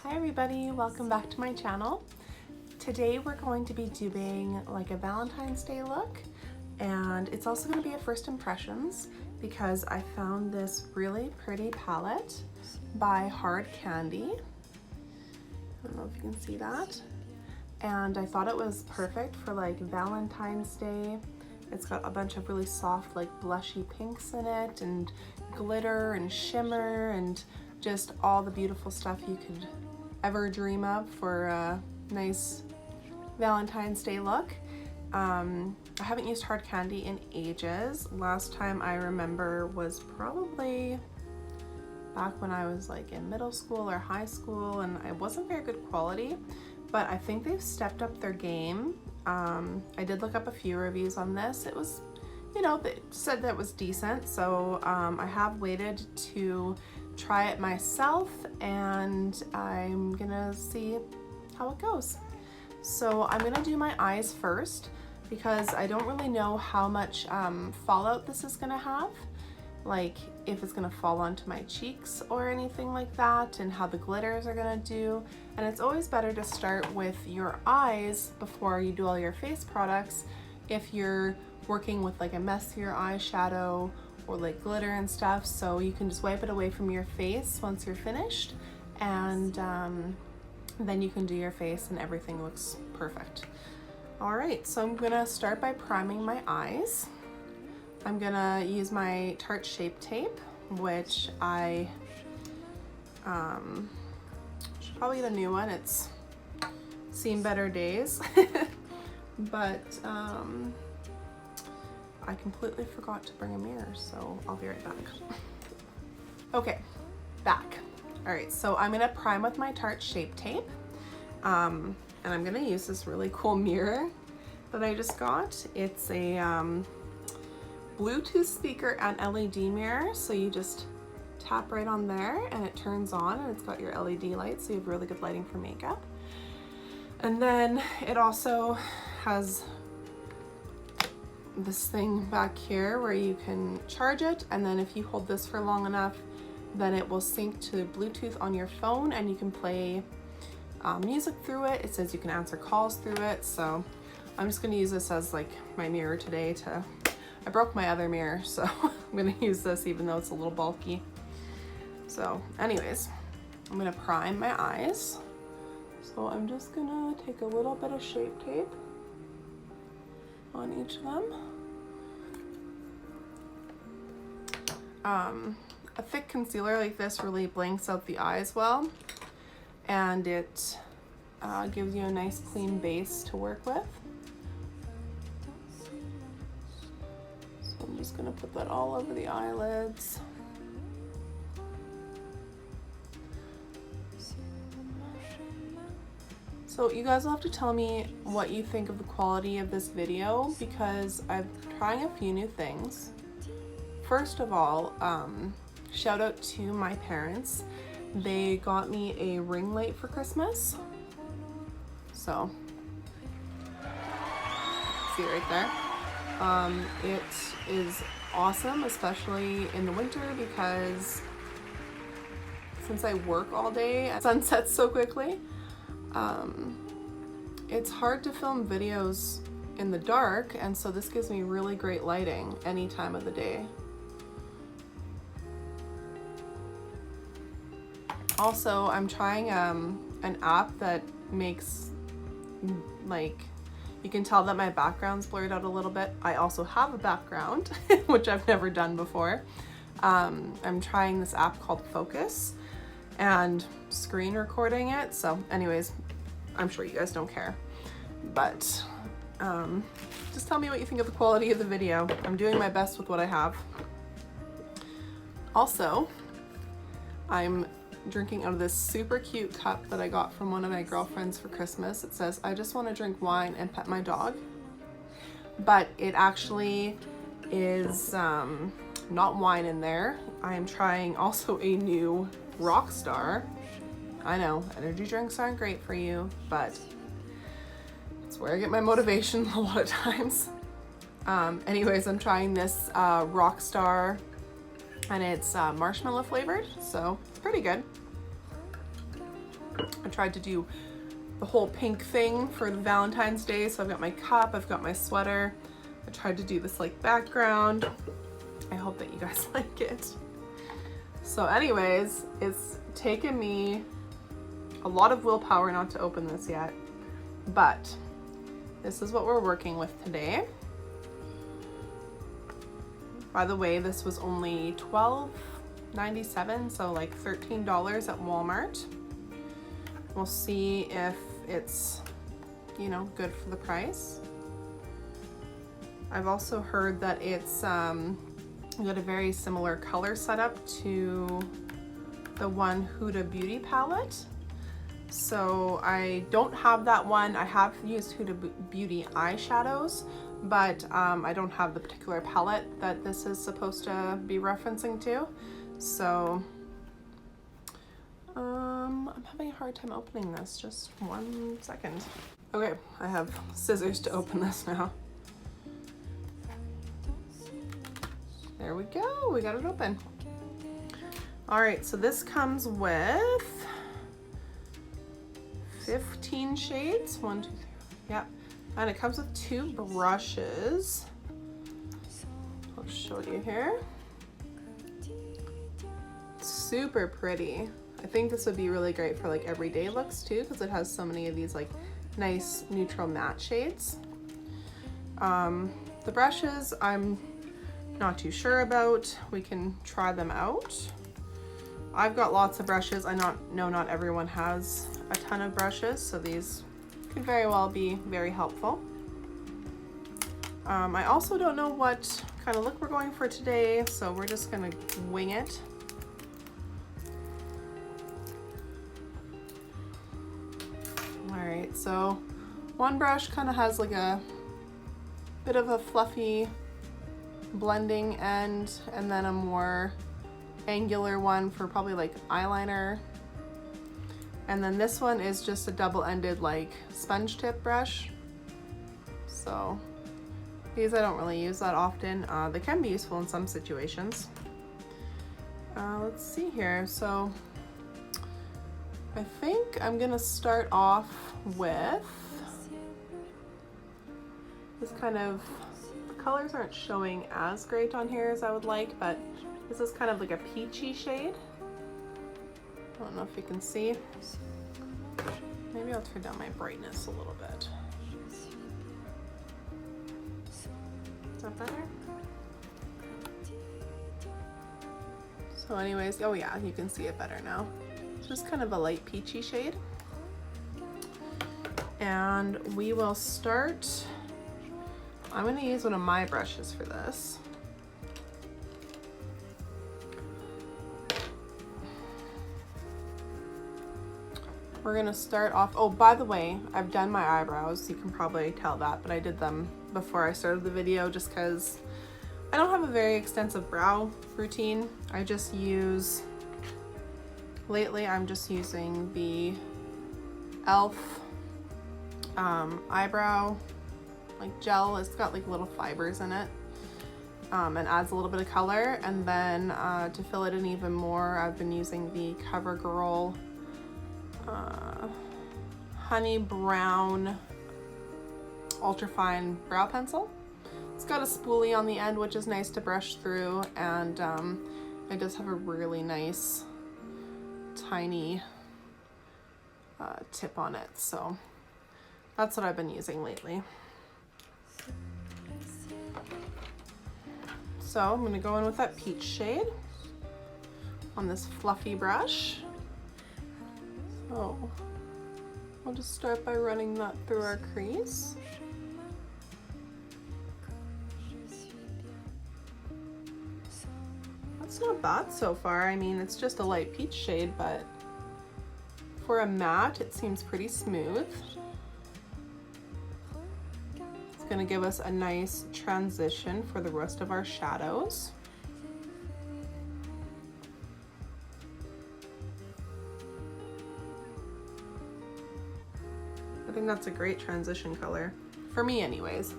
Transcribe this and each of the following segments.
Hi everybody, welcome back to my channel. Today we're going to be doing like a Valentine's Day look, and it's also going to be a first impressions because I found this really pretty palette by Hard Candy. I don't know if you can see that. And I thought it was perfect for like Valentine's Day. It's got a bunch of really soft like blushy pinks in it and glitter and shimmer and just all the beautiful stuff you could ever dream of for a nice Valentine's Day look. I haven't used Hard Candy in ages. Last time I remember was probably back when I was like in middle school or high school, and it wasn't very good quality, but I think they've stepped up their game. I did look up a few reviews on this. It was, you know, they said that it was decent, so I have waited to try it myself, and I'm gonna see how it goes. So I'm gonna do my eyes first because I don't really know how much fallout this is gonna have, like if it's gonna fall onto my cheeks or anything like that, and how the glitters are gonna do. And it's always better to start with your eyes before you do all your face products if you're working with like a messier eyeshadow or like glitter and stuff, so you can just wipe it away from your face once you're finished, and then you can do your face and everything looks perfect. All right, so I'm gonna start by priming my eyes. I'm gonna use my Tarte Shape Tape, which I should probably get a new one. It's seen better days, but I completely forgot to bring a mirror, so I'll be right back. Okay, back. All right, so I'm gonna prime with my Tarte Shape Tape, and I'm gonna use this really cool mirror that I just got. It's a Bluetooth speaker and LED mirror, so you just tap right on there and it turns on, and it's got your LED lights, so you have really good lighting for makeup. And then it also has this thing back here where you can charge it, and then if you hold this for long enough, then it will sync to Bluetooth on your phone and you can play music through it. It says you can answer calls through it, so I'm just gonna use this as like my mirror today. I broke my other mirror, so I'm gonna use this even though it's a little bulky. So anyways, I'm gonna prime my eyes. So I'm just gonna take a little bit of Shape Tape on each of them. A thick concealer like this really blanks out the eyes well, and it gives you a nice clean base to work with. So I'm just gonna put that all over the eyelids. So you guys will have to tell me what you think of the quality of this video because I'm trying a few new things. First of all, shout out to my parents. They got me a ring light for Christmas. So, see it right there. It is awesome, especially in the winter, because since I work all day, sun sets so quickly. It's hard to film videos in the dark, and so this gives me really great lighting any time of the day. Also, I'm trying an app that makes, like, you can tell that my background's blurred out a little bit. I also have a background, which I've never done before. I'm trying this app called Focus and screen recording it. So anyways, I'm sure you guys don't care, but just tell me what you think of the quality of the video. I'm doing my best with what I have. Also, I'm drinking out of this super cute cup that I got from one of my girlfriends for Christmas. It says, "I just want to drink wine and pet my dog," but it actually is not wine in there. I am trying also a new Rockstar. I know energy drinks aren't great for you, but it's where I get my motivation a lot of times. Anyways, I'm trying this Rockstar, and it's marshmallow flavored, so it's pretty good. I tried to do the whole pink thing for the Valentine's Day. So I've got my cup, I've got my sweater. I tried to do this like background. I hope that you guys like it. So anyways, it's taken me a lot of willpower not to open this yet, but this is what we're working with today. By the way, this was only $12.97, so like $13 at Walmart. We'll see if it's, you know, good for the price. I've also heard that it's got a very similar color setup to the one Huda Beauty palette. So I don't have that one. I have used Huda Beauty eyeshadows, but I don't have the particular palette that this is supposed to be referencing to. So I'm having a hard time opening this. Just 1 second. Okay, I have scissors to open this now. There we go, we got it open. All right, so this comes with 15 shades, 1, 2, 3, yeah. And it comes with 2 brushes. I'll show you here. Super pretty. I think this would be really great for like everyday looks too, because it has so many of these like nice neutral matte shades. The brushes, I'm not too sure about. We can try them out. I've got lots of brushes. I know not everyone has a ton of brushes, so these could very well be very helpful. I also don't know what kind of look we're going for today, so we're just gonna wing it. All right, so one brush kind of has like a bit of a fluffy blending end, and then a more angular one for probably like eyeliner. And then this one is just a double-ended like sponge tip brush. So these I don't really use that often. They can be useful in some situations. Let's see here. So I think I'm gonna start off with this kind of, the colors aren't showing as great on here as I would like, but this is kind of like a peachy shade. I don't know if you can see. Maybe I'll turn down my brightness a little bit. Is that better? So anyways, oh yeah, you can see it better now. It's just kind of a light peachy shade. And we will start, I'm gonna use one of my brushes for this. We're gonna start off, oh, by the way, I've done my eyebrows. You can probably tell that, but I did them before I started the video just because I don't have a very extensive brow routine. I just use, lately I'm just using the e.l.f. Eyebrow like gel. It's got like little fibers in it and adds a little bit of color. And then to fill it in even more, I've been using the Covergirl honey brown ultrafine brow pencil. It's got a spoolie on the end, which is nice to brush through, and it does have a really nice tiny tip on it, so that's what I've been using lately. So I'm going to go in with that peach shade on this fluffy brush. So we'll just start by running that through our crease. That's not bad so far. I mean, it's just a light peach shade, but for a matte, it seems pretty smooth. It's gonna give us a nice transition for the rest of our shadows. I think that's a great transition color, for me anyways.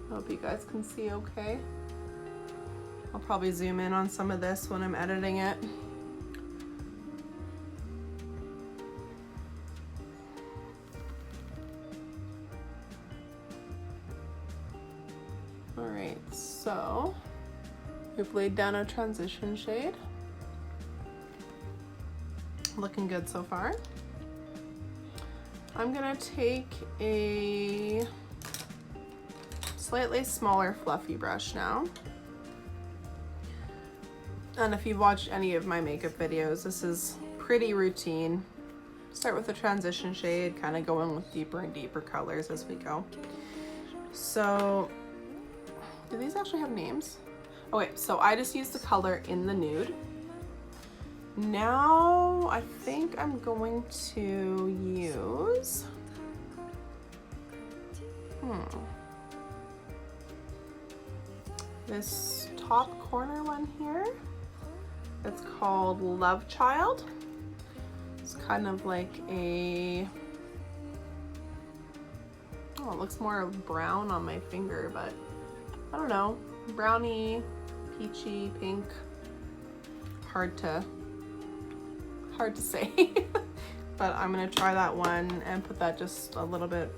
Hope you guys can see okay. I'll probably zoom in on some of this when I'm editing it. All right, so we've laid down a transition shade. Looking good so far. I'm gonna take a slightly smaller fluffy brush now. And if you've watched any of my makeup videos, this is pretty routine. Start with a transition shade, kind of going with deeper and deeper colors as we go. So, do these actually have names? Okay, so I just used the color in the nude. Now, I think I'm going to use, this top corner one here. It's called Love Child. It's kind of like a, oh, it looks more brown on my finger, but I don't know, browny, peachy, pink, hard to say. But I'm gonna try that one and put that just a little bit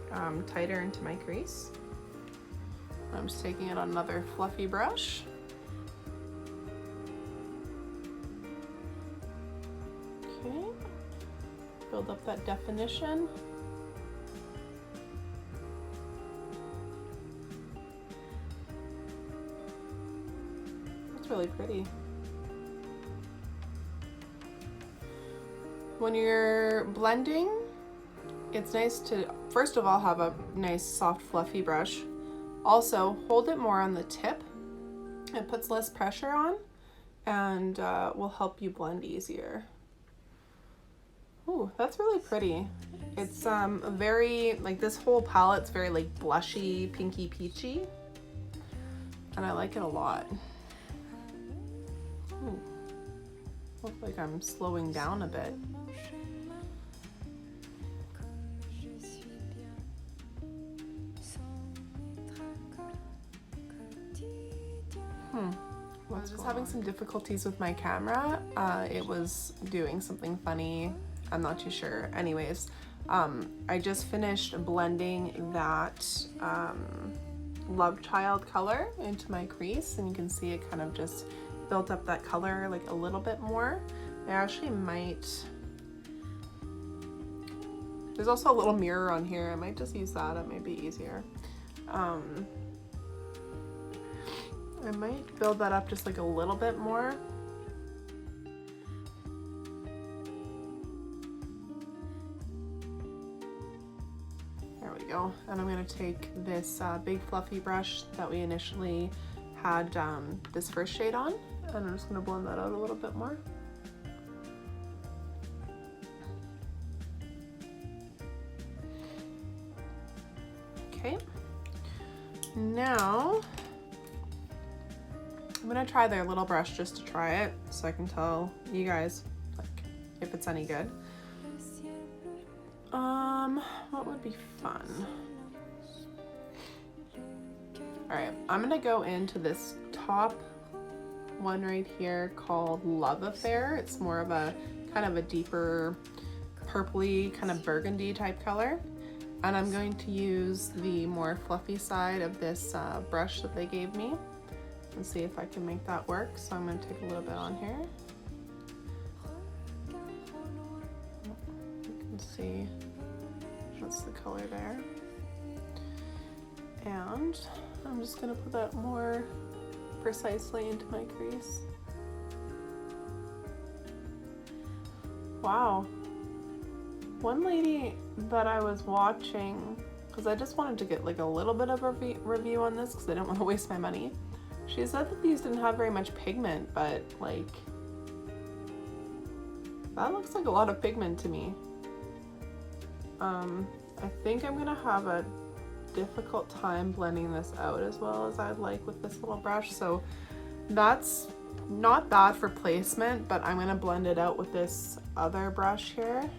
tighter into my crease. I'm just taking it on another fluffy brush. Okay, build up that definition. That's really pretty. When you're blending, it's nice to, first of all, have a nice soft fluffy brush. Also, hold it more on the tip. It puts less pressure on and will help you blend easier. Ooh, that's really pretty. It's very, like, this whole palette's very like blushy, pinky peachy, and I like it a lot. Ooh, looks like I'm slowing down a bit. I was just having some difficulties with my camera. It was doing something funny. I'm not too sure. Anyways, I just finished blending that Love Child color into my crease, and you can see it kind of just built up that color like a little bit more. I actually might, there's also a little mirror on here. I might just use that. It might be easier. I might build that up just like a little bit more. There we go. And I'm going to take this big fluffy brush that we initially had this first shade on, and I'm just going to blend that out a little bit more. Okay. Now I'm gonna try their little brush just to try it, so I can tell you guys like if it's any good. What would be fun? All right, I'm gonna go into this top one right here called Love Affair. It's more of a kind of a deeper purpley kind of burgundy type color. And I'm going to use the more fluffy side of this brush that they gave me and see if I can make that work. So I'm going to take a little bit on here. You can see that's the color there. And I'm just going to put that more precisely into my crease. Wow. One lady that I was watching, because I just wanted to get like a little bit of a review on this because I didn't want to waste my money, she said that these didn't have very much pigment, but like that looks like a lot of pigment to me. I think I'm gonna have a difficult time blending this out as well as I'd like with this little brush, so that's not bad for placement, but I'm gonna blend it out with this other brush here.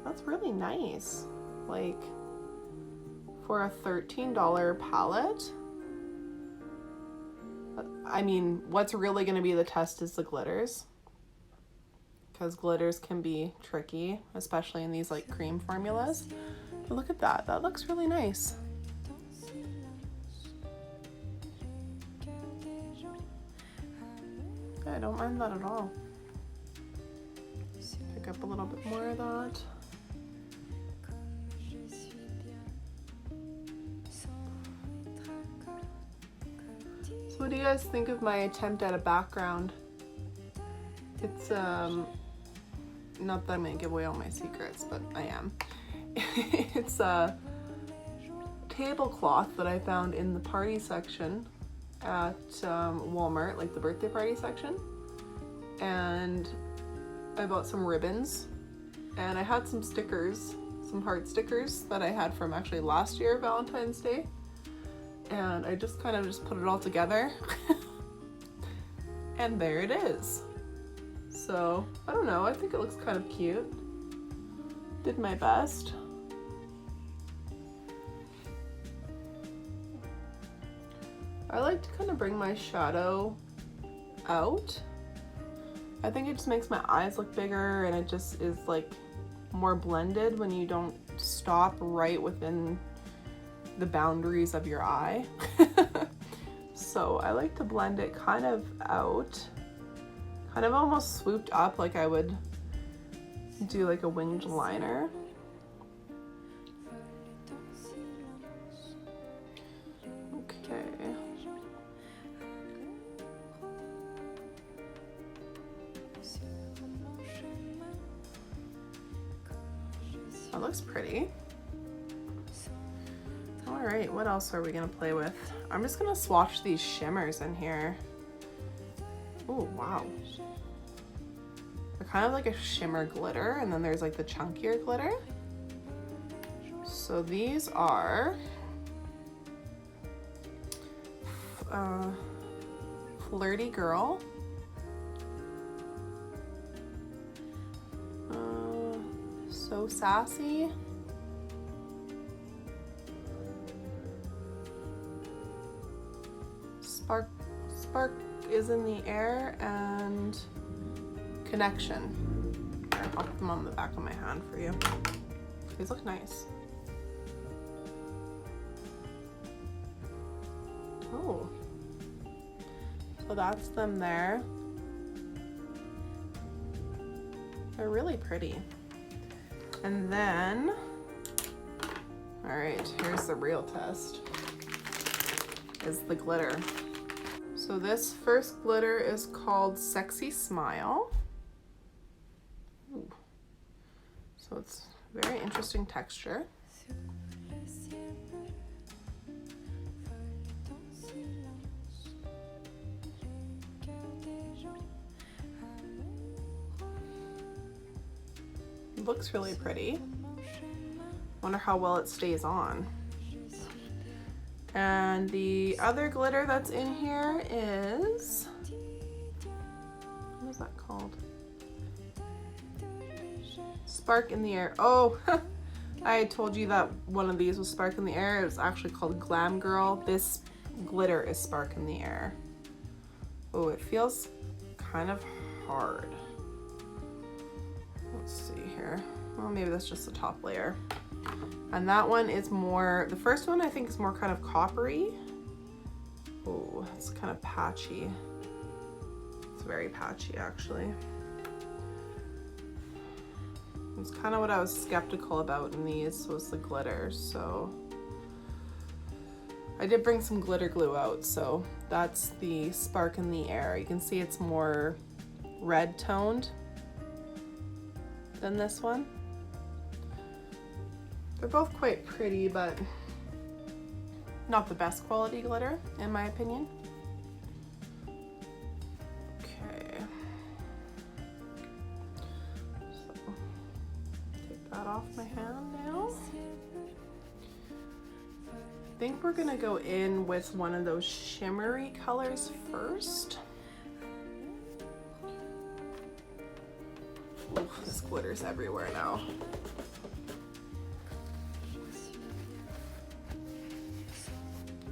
That's really nice. Like, for a $13 palette, I mean, what's really going to be the test is the glitters, because glitters can be tricky, especially in these like cream formulas. But look at that. That looks really nice. I don't mind that at all. Pick up a little bit more of that. So what do you guys think of my attempt at a background? It's not that I'm gonna give away all my secrets, but I am. It's a tablecloth that I found in the party section at Walmart, like the birthday party section. And I bought some ribbons, and I had some stickers, some heart stickers that I had from actually last year, Valentine's Day. And I just kind of put it all together. And there it is. So, I don't know, I think it looks kind of cute. Did my best. I like to kind of bring my shadow out. I think it just makes my eyes look bigger, and it just is like more blended when you don't stop right within the boundaries of your eye. So I like to blend it kind of out, kind of almost swooped up like I would do like a winged liner. Okay. That looks pretty. All right, what else are we gonna play with? I'm just gonna swatch these shimmers in here. Oh, wow. They're kind of like a shimmer glitter, and then there's like the chunkier glitter. So these are Flirty Girl, So Sassy, Spark is in the Air, and Connection. Here, I'll put them on the back of my hand for you. These look nice. Oh, so that's them there. They're really pretty. And then, all right, here's the real test, is the glitter. So this first glitter is called Sexy Smile. Ooh. So it's very interesting texture. It looks really pretty. Wonder how well it stays on. And the other glitter that's in here is, what is that called? Spark in the Air. Oh, I told you that one of these was Spark in the Air. It was actually called Glam Girl. This glitter is Spark in the Air. Oh, it feels kind of hard. Let's see here. Well, maybe that's just the top layer. And that one is more, the first one I think is more kind of coppery. Oh, it's kind of patchy. It's very patchy actually. It's kind of what I was skeptical about in these, was the glitter. So I did bring some glitter glue out. So that's the Spark in the Air. You can see it's more red toned than this one. They're both quite pretty, but not the best quality glitter, in my opinion. Okay. So, take that off my hand now. I think we're gonna go in with one of those shimmery colors first. Oof, this glitter's everywhere now.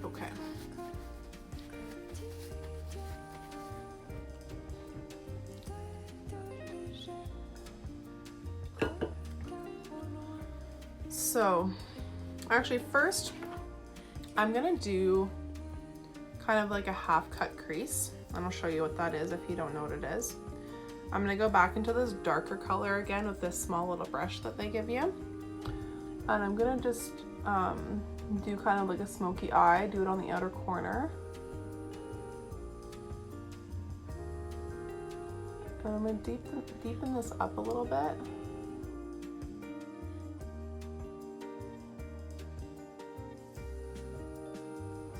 Okay. So actually first I'm gonna do kind of like a half cut crease, and I'll show you what that is if you don't know what it is. I'm gonna go back into this darker color again with this small little brush that they give you, and I'm gonna just do kind of like a smoky eye, do it on the outer corner. And I'm gonna deepen this up a little bit.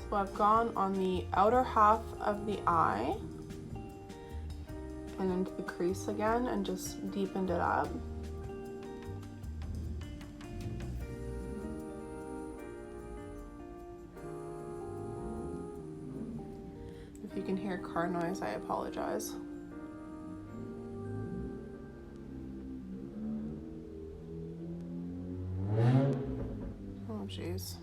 So I've gone on the outer half of the eye and into the crease again and just deepened it up. If you can hear car noise, I apologize. Oh jeez.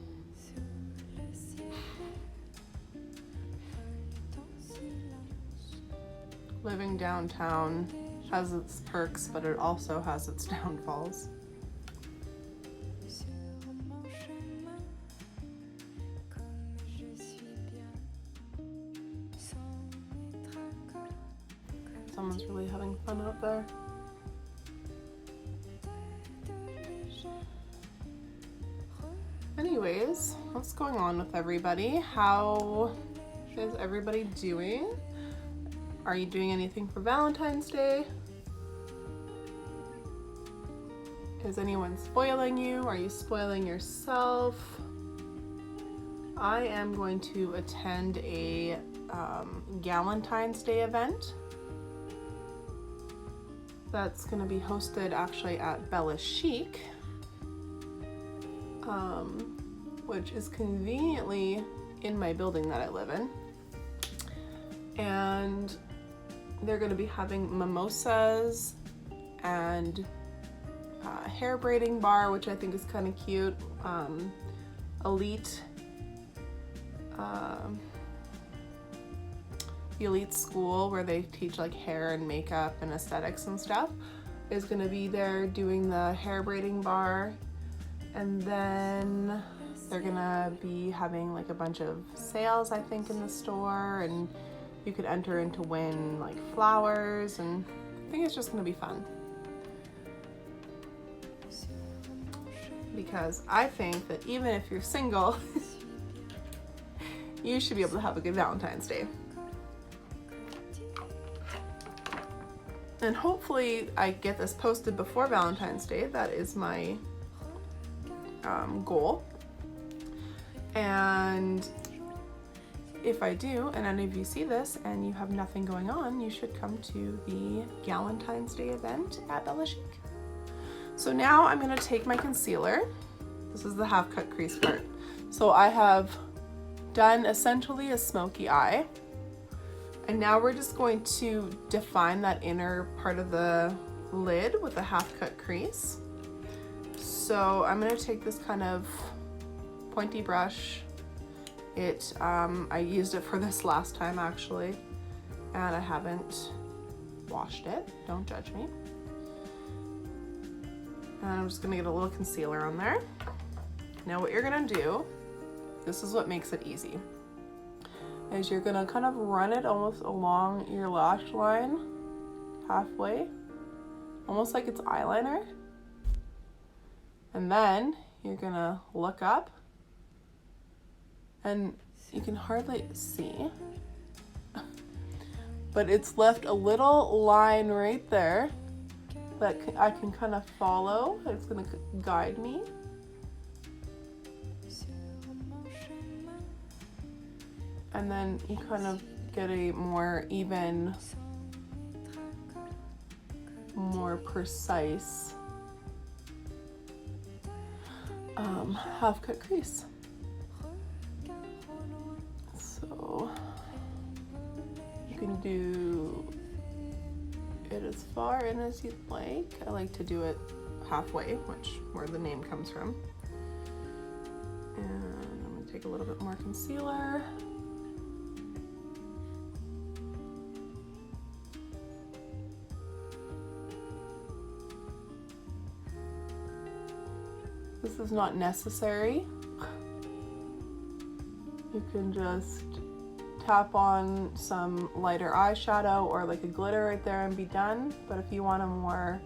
Living downtown has its perks, but it also has its downfalls. Someone's really having fun out there. Anyways, what's going on with everybody? How is everybody doing? Are you doing anything for Valentine's Day? Is anyone spoiling you? Are you spoiling yourself? I am going to attend a Valentine's Day event that's going to be hosted actually at Bella Chic, which is conveniently in my building that I live in. And they're going to be having mimosas and a hair braiding bar, which I think is kind of cute. The elite school where they teach like hair and makeup and aesthetics and stuff is going to be there doing the hair braiding bar. And then they're going to be having like a bunch of sales, I think, in the store, and you could enter in to win like flowers, and I think it's just gonna be fun. Because I think that even if you're single, you should be able to have a good Valentine's Day. And hopefully I get this posted before Valentine's Day. That is my goal. And if I do, and any of you see this and you have nothing going on, you should come to the Valentine's Day event at Bella Chic. So now I'm gonna take my concealer. This is the half cut crease part. So I have done essentially a smoky eye. And now we're just going to define that inner part of the lid with a half cut crease. So I'm gonna take this kind of pointy brush. I used it for this last time actually, and I haven't washed it, don't judge me. And I'm just gonna get a little concealer on there. Now what you're gonna do, this is what makes it easy, is you're gonna kind of run it almost along your lash line, halfway, almost like it's eyeliner. And then you're gonna look up, and you can hardly see, but it's left a little line right there that I can kind of follow. It's gonna guide me. And then you kind of get a more even, more precise half cut crease. So you can do it as far in as you'd like. I like to do it halfway, where the name comes from. And I'm gonna take a little bit more concealer. this is not necessary. You can just tap on some lighter eyeshadow or like a glitter right there and be done. But if you want a more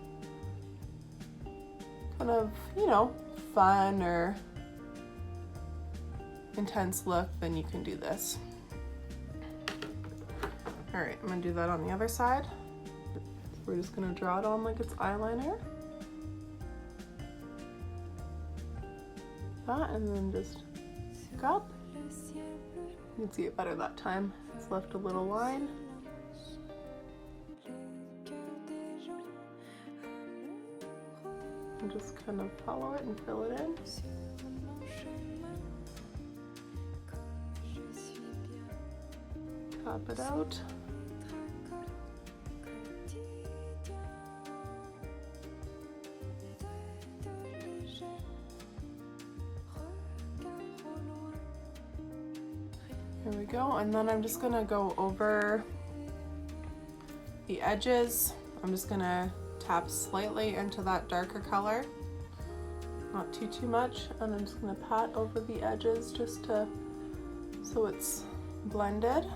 kind of, you know, fun or intense look, then you can do this. All right, I'm gonna do that on the other side. We're just gonna draw it on like it's eyeliner. That, and then just pick up. You can see it better that time. It's left a little line. And just kind of follow it and fill it in. Tap it out. There we go, and then I'm just gonna go over the edges. I'm just gonna tap slightly into that darker color, not too much, and I'm just gonna pat over the edges just to, so it's blended.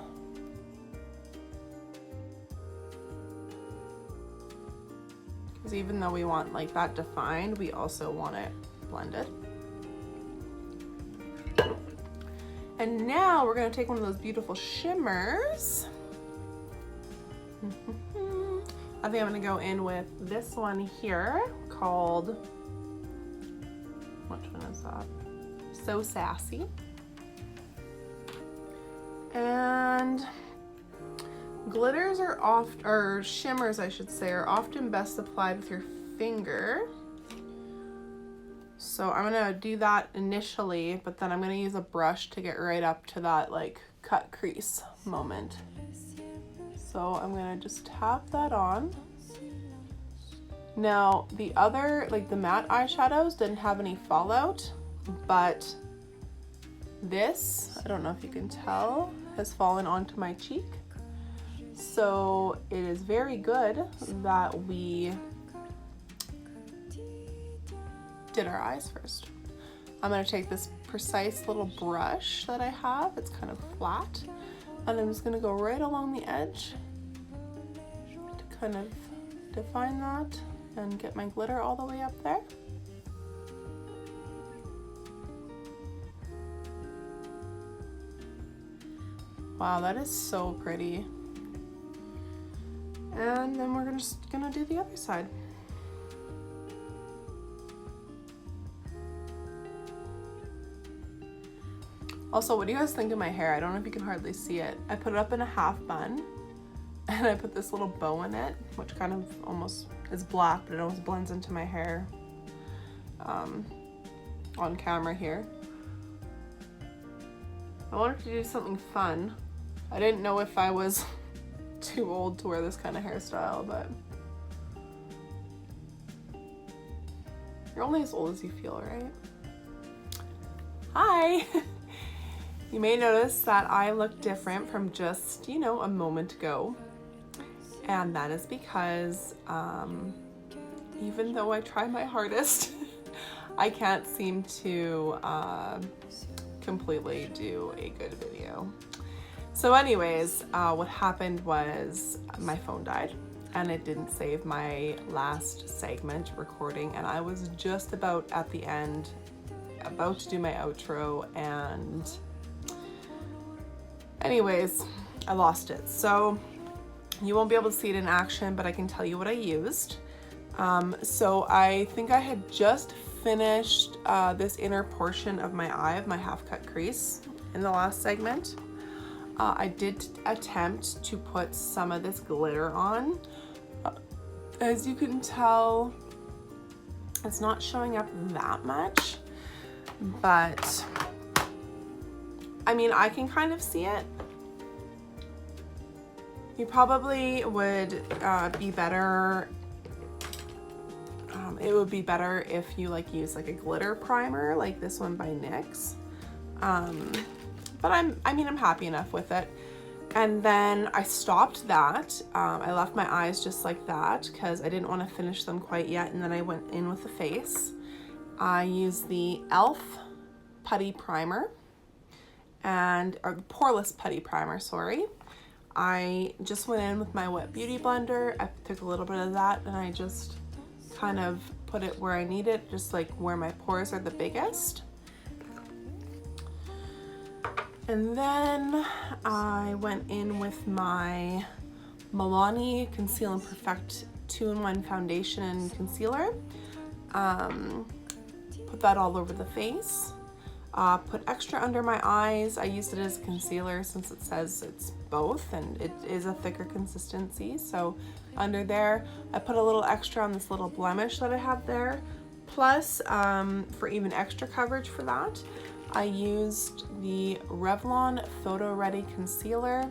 Because even though we want like that defined, we also want it blended. And now we're gonna take one of those beautiful shimmers. I think I'm gonna go in with this one here called, which one is that? So Sassy. And glitters are or shimmers I should say, are often best applied with your finger. So I'm gonna do that initially, but then I'm gonna use a brush to get right up to that like cut crease moment. So I'm gonna just tap that on. Now the other, like the matte eyeshadows didn't have any fallout, but this, I don't know if you can tell, has fallen onto my cheek. So it is very good that we did our eyes first. I'm gonna take this precise little brush that I have, it's kind of flat, and I'm just gonna go right along the edge to kind of define that and get my glitter all the way up there. Wow, that is so pretty. And then we're just gonna do the other side. Also, what do you guys think of my hair? I don't know if you can hardly see it. I put it up in a half bun and I put this little bow in it, which kind of almost is black, but it almost blends into my hair on camera here. I wanted to do something fun. I didn't know if I was too old to wear this kind of hairstyle, but you're only as old as you feel, right? Hi! You may notice that I look different from just, you know, a moment ago. And that is because even though I try my hardest, I can't seem to completely do a good video. So anyways, what happened was my phone died and it didn't save my last segment recording, and I was just about at the end, about to do my outro, and anyways, I lost it. So you won't be able to see it in action, but I can tell you what I used. So I think I had just finished this inner portion of my eye, of my half cut crease in the last segment. I did attempt to put some of this glitter on. As you can tell, it's not showing up that much, but I mean, I can kind of see it. You probably would be better, it would be better if you like use like a glitter primer like this one by NYX. But I'm happy enough with it. And then I stopped that. I left my eyes just like that because I didn't want to finish them quite yet, and then I went in with the face. I use the e.l.f. Putty Primer, or Poreless Putty Primer, sorry. I just went in with my wet beauty blender. I took a little bit of that and I just kind of put it where I need it, just like where my pores are the biggest. And then I went in with my Milani Conceal and Perfect 2-in-1 foundation and concealer. Put that all over the face. Put extra under my eyes. I used it as a concealer since it says it's both and it is a thicker consistency. So under there, I put a little extra on this little blemish that I have there. Plus, for even extra coverage for that, I used the Revlon Photo Ready Concealer.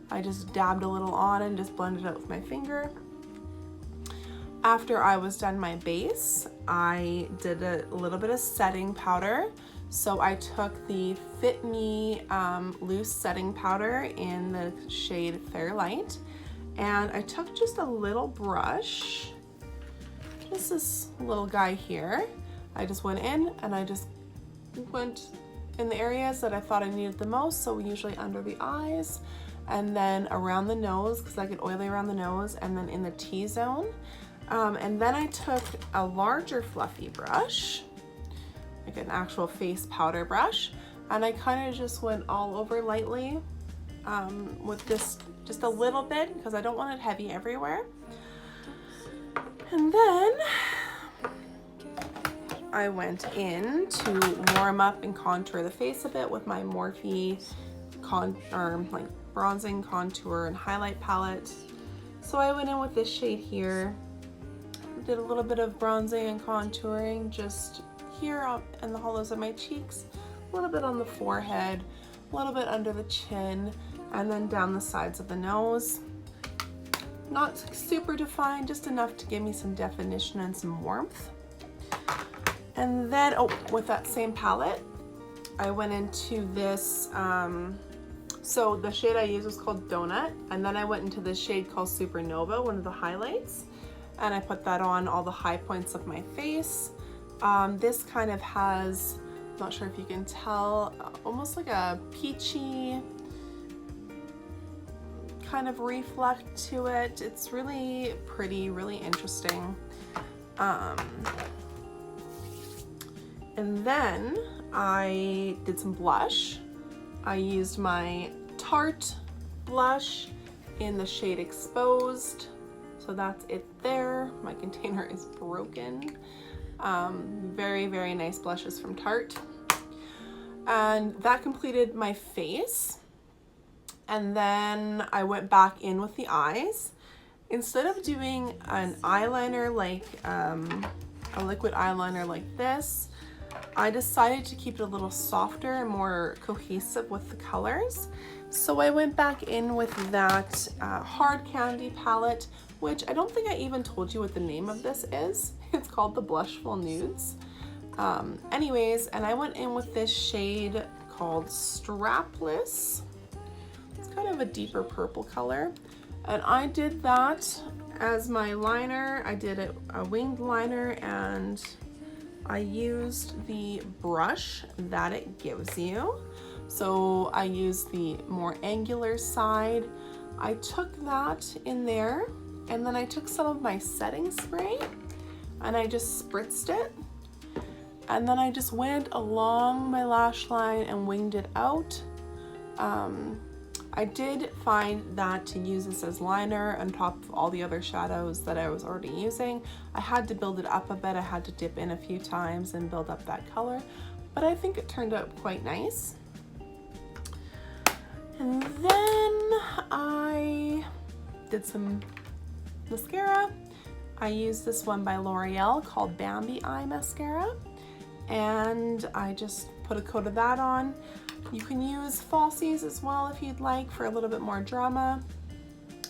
I just dabbed a little on and just blended it out with my finger. After I was done my base, I did a little bit of setting powder. So I took the Fit Me loose setting powder in the shade Fairlight, and I took just a little brush, just this little guy here. I just went in and I just went in the areas that I thought I needed the most, so usually under the eyes, and then around the nose, because I get oily around the nose, and then in the T-zone. And then I took a larger fluffy brush, like an actual face powder brush, and I kind of just went all over lightly with this, just a little bit, because I don't want it heavy everywhere. And then I went in to warm up and contour the face a bit with my Morphe bronzing, contour, and highlight palette. So I went in with this shade here, did a little bit of bronzing and contouring just here up in the hollows of my cheeks, a little bit on the forehead, a little bit under the chin, and then down the sides of the nose. Not super defined, just enough to give me some definition and some warmth. And then, with that same palette, I went into this, so the shade I used was called Donut, and then I went into this shade called Supernova, one of the highlights, and I put that on all the high points of my face. This kind of has, I'm not sure if you can tell, almost like a peachy kind of reflect to it. It's really pretty, really interesting. And then I did some blush. I used my Tarte blush in the shade Exposed. So that's it there. My container is broken. Very, very nice blushes from Tarte. And that completed my face. And then I went back in with the eyes. Instead of doing an eyeliner like a liquid eyeliner like this, I decided to keep it a little softer and more cohesive with the colors. So I went back in with that Hard Candy palette, which I don't think I even told you what the name of this is. It's called the Blushful Nudes. Anyways, and I went in with this shade called Strapless. It's kind of a deeper purple color. And I did that as my liner. I did a winged liner, and I used the brush that it gives you. So I used the more angular side. I took that in there, and then I took some of my setting spray and I just spritzed it. And then I just went along my lash line and winged it out. I did find that to use this as liner on top of all the other shadows that I was already using, I had to build it up a bit. I had to dip in a few times and build up that color, but I think it turned out quite nice. And then I did some mascara. I used this one by L'Oreal called Bambi Eye Mascara, and I just put a coat of that on. You can use falsies as well if you'd like for a little bit more drama.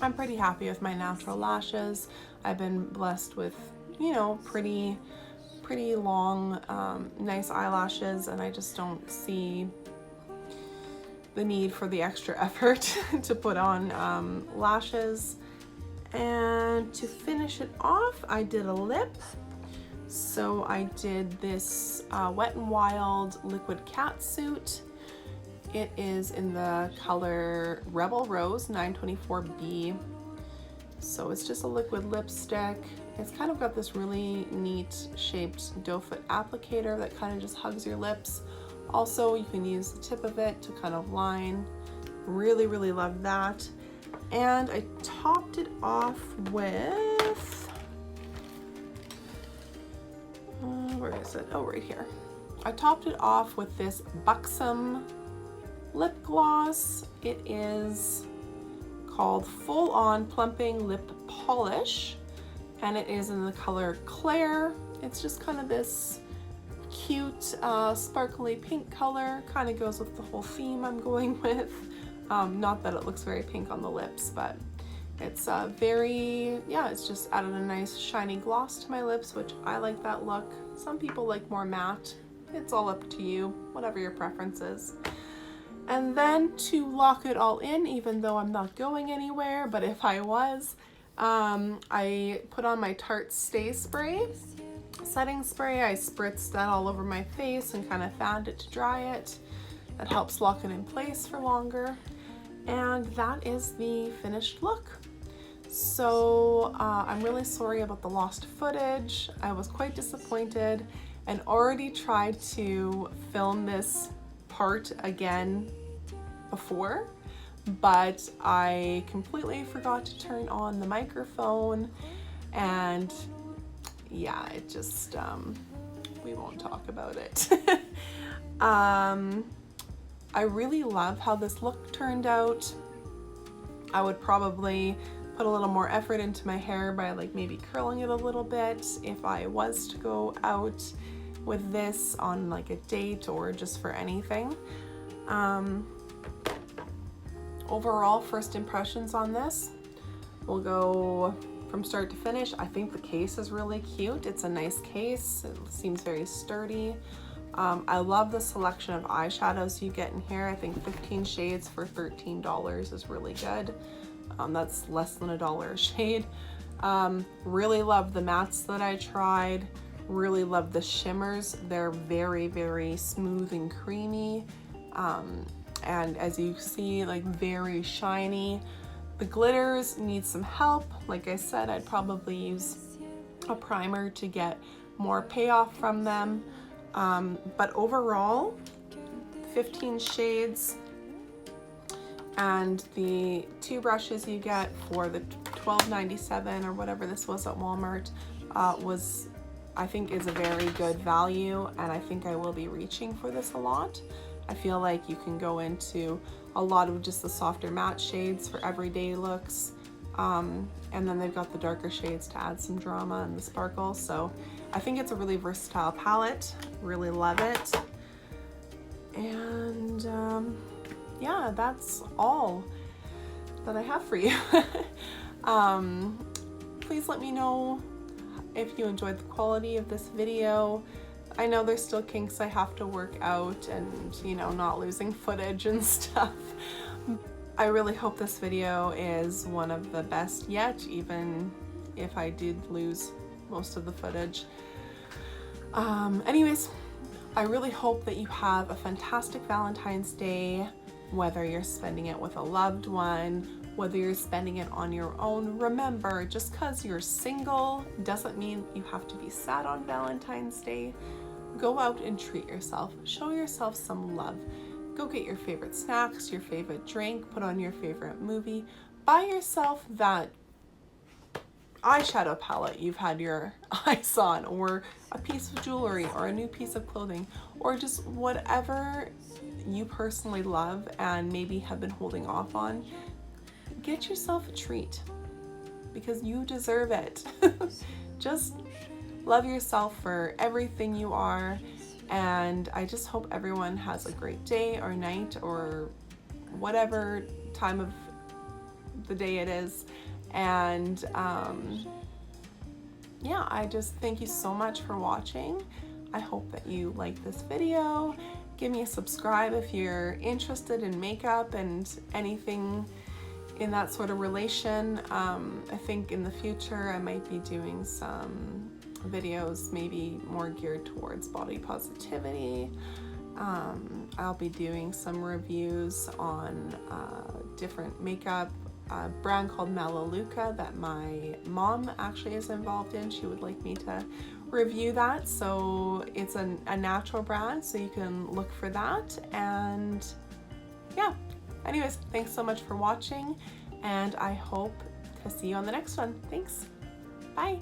I'm pretty happy with my natural lashes. I've been blessed with, you know, pretty long, nice eyelashes, and I just don't see the need for the extra effort to put on lashes. And to finish it off, I did a lip. So I did this Wet n Wild liquid catsuit. It is in the color Rebel Rose 924B. So it's just a liquid lipstick. It's kind of got this really neat shaped doe foot applicator that kind of just hugs your lips. Also, you can use the tip of it to kind of line. Really, really love that. And I topped it off with, where is it? Oh, right here. I topped it off with this Buxom lip gloss. It is called Full On Plumping Lip Polish, and it is in the color Claire. It's just kind of this cute sparkly pink color, kind of goes with the whole theme I'm going with. Not that it looks very pink on the lips, but it's it's just added a nice shiny gloss to my lips, which I like that look. Some people like more matte. It's all up to you, whatever your preference is. And then to lock it all in, even though I'm not going anywhere, but if I was, I put on my Tarte Stay Spray, setting spray. I spritzed that all over my face and kind of fanned it to dry it. That helps lock it in place for longer. And that is the finished look. So I'm really sorry about the lost footage. I was quite disappointed and already tried to film this part again before, but I completely forgot to turn on the microphone, and yeah, it just, we won't talk about it. I really love how this look turned out. I would probably put a little more effort into my hair by like maybe curling it a little bit if I was to go out with this on like a date or just for anything. Overall, first impressions on this, we'll go from start to finish. I think the case is really cute. It's a nice case. It seems very sturdy. I love the selection of eyeshadows you get in here. I think 15 shades for $13 is really good. That's less than $1 a shade. Really love the mattes that I tried. Really love the shimmers. They're very, very smooth and creamy. And as you see, like very shiny. The glitters need some help. Like I said, I'd probably use a primer to get more payoff from them. But overall, 15 shades, and the two brushes you get for the $12.97 or whatever this was at Walmart I think is a very good value, and I think I will be reaching for this a lot. I feel like you can go into a lot of just the softer matte shades for everyday looks, and then they've got the darker shades to add some drama and the sparkle. So I think it's a really versatile palette. Really love it. And yeah, that's all that I have for you. Please let me know if you enjoyed the quality of this video. I know there's still kinks I have to work out, and you know, not losing footage and stuff. I really hope this video is one of the best yet, even if I did lose most of the footage. Anyways, I really hope that you have a fantastic Valentine's Day, whether you're spending it with a loved one, whether you're spending it on your own. Remember, just because you're single doesn't mean you have to be sad on Valentine's Day. Go out and treat yourself. Show yourself some love. Go get your favorite snacks, your favorite drink, put on your favorite movie. Buy yourself that eyeshadow palette you've had your eyes on, or a piece of jewelry, or a new piece of clothing, or just whatever you personally love and maybe have been holding off on. Get yourself a treat because you deserve it. Just love yourself for everything you are, and I just hope everyone has a great day or night or whatever time of the day it is. And yeah, I just thank you so much for watching. I hope that you like this video. Give me a subscribe if you're interested in makeup and anything in that sort of relation. I think in the future I might be doing some videos maybe more geared towards body positivity. I'll be doing some reviews on different makeup, a brand called Melaleuca that my mom actually is involved in. She would like me to review that, so it's a natural brand, so you can look for that. And yeah, anyways, thanks so much for watching, and I hope to see you on the next one. Thanks. Bye.